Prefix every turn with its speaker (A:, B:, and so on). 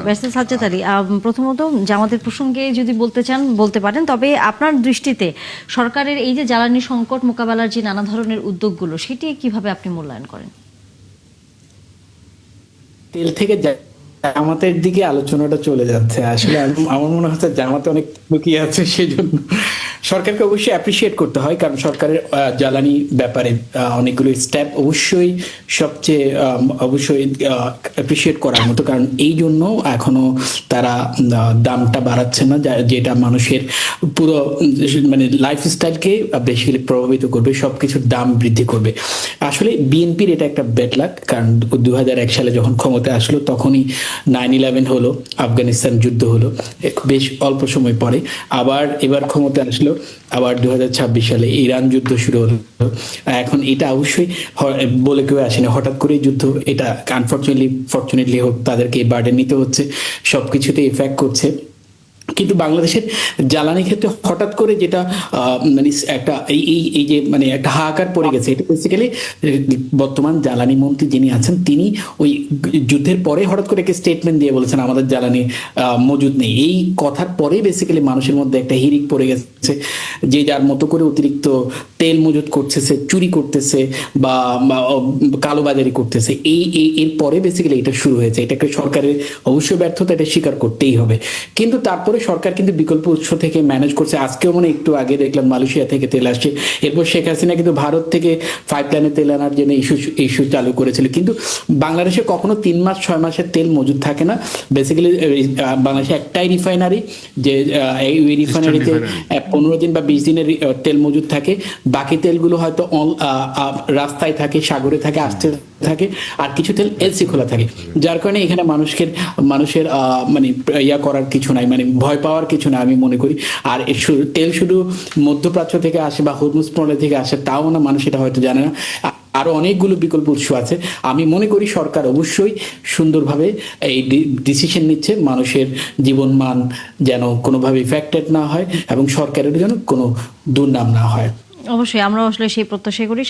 A: Barrister Sajjad Ali, প্রথমত জামাতের প্রসঙ্গে যদি বলতে চান বলতে পারেন, তবে আপনার দৃষ্টিতে সরকারের এই যে জ্বালানি সংকট মোকাবেলার যে নানা ধরনের উদ্যোগগুলো, সেটি কিভাবে আপনি মূল্যায়ন করেন?
B: তেল থেকে জামাতের দিকে আলোচনাটা চলে যাচ্ছে। আসলে আমার মনে হচ্ছে জামাতে অনেক লুকিয়ে আছে, সেজন্য সরকারকে অবশ্যই অ্যাপ্রিসিয়েট করতে হয়, কারণ সরকারের জ্বালানি ব্যাপারে অনেকগুলো স্টেপ অবশ্যই সবচেয়ে অবশ্যই অ্যাপ্রিসিয়েট করার মতো, কারণ এই জন্য এখনো তারা দামটা বাড়াচ্ছে না, যেটা মানুষের পুরো মানে লাইফস্টাইলকে বেশিক্যালি প্রভাবিত করবে, সবকিছুর দাম বৃদ্ধি করবে। আসলে বিএনপির এটা একটা ব্যাড লাক, কারণ 2001 সালে যখন ক্ষমতায় আসলো তখনই 9/11 হলো, আফগানিস্তান যুদ্ধ হলো বেশ অল্প সময় পরে, আবার এবার ক্ষমতায় আসলো, আবার 2026 সালে ইরান যুদ্ধ শুরু হলো। এখন এটা অবশ্যই বলে কেউ আসেনি, হঠাৎ করে যুদ্ধ, এটা ফরচুনেটলি হোক তাদেরকে এই বার্ডেন নিতে হচ্ছে, সবকিছুতে ইফেক্ট করছে। কিন্তু বাংলাদেশের জ্বালানি ক্ষেত্রে হঠাৎ করে যেটা মানে একটা এই যে মানে একটা হাহাকার পড়ে গেছে, এটা বেসিক্যালি বর্তমান জ্বালানি মন্ত্রী যিনি আছেন তিনি ওই যুদ্ধের পরে হঠাৎ করে একটা স্টেটমেন্ট দিয়ে বলেছেন আমাদের জ্বালানি মজুদ নেই। এই কথার পরে বেসিক্যালি মানুষের মধ্যে একটা হিড়িক পড়ে গেছে, যে যার মতো করে অতিরিক্ত তেল মজুদ করতেছে, চুরি করতেছে বা কালোবাজারি করতেছে। এর পরে বেসিক্যালি এটা শুরু হয়েছে। এটাকে সরকারের অবশ্যই ব্যর্থতা, এটা স্বীকার করতেই হবে। কিন্তু তারপরে সরকার কিন্তু বিকল্প উৎস থেকে ম্যানেজ করছে। আজকেও মানে একটু আগে দেখলাম মালয়েশিয়া থেকে তেল আসছে, এরপর শেখ হাসিনা কিন্তু ভারত থেকে পাইপলাইনে তেল আনার জন্য ইস্যু চালু করেছিল। কিন্তু বাংলাদেশে কখনো 3 মাস 6 মাসের তেল মজুদ থাকে না। বেসিক্যালি বাংলাদেশে একটাই রিফাইনারি, যে এই রিফাইনারিতে 15 দিন বা 20 দিনের তেল মজুদ থাকে। বাকি তেলগুলো হয়তো রাস্তায় থাকে, সাগরে থাকে, আসতে থাকে, আর কিছু তেল এলসি খোলা থাকে, যার কারণে এখানে মানুষের মানে ইয়া করার কিছু নাই, মানে ভয় পাওয়ার কিছু না আমি মনে করি। আর তেল শুধু মধ্যপ্রাচ্য থেকে আসে বা হরমুজ প্রণালী থেকে আসে তাও না, মানুষ এটা হয়তো জানে না। আরো অনেকগুলো বিকল্প উৎস আছে। আমি মনে করি সরকার অবশ্যই সুন্দরভাবে এই ডিসিশন নিচ্ছে, মানুষের জীবনমান যেন কোনোভাবে ইফেক্টেড না হয় এবং সরকারের যেন কোনো দুর্নাম না হয়।
A: অবশ্যই আমরা আসলে সেই প্রত্যাশা করি।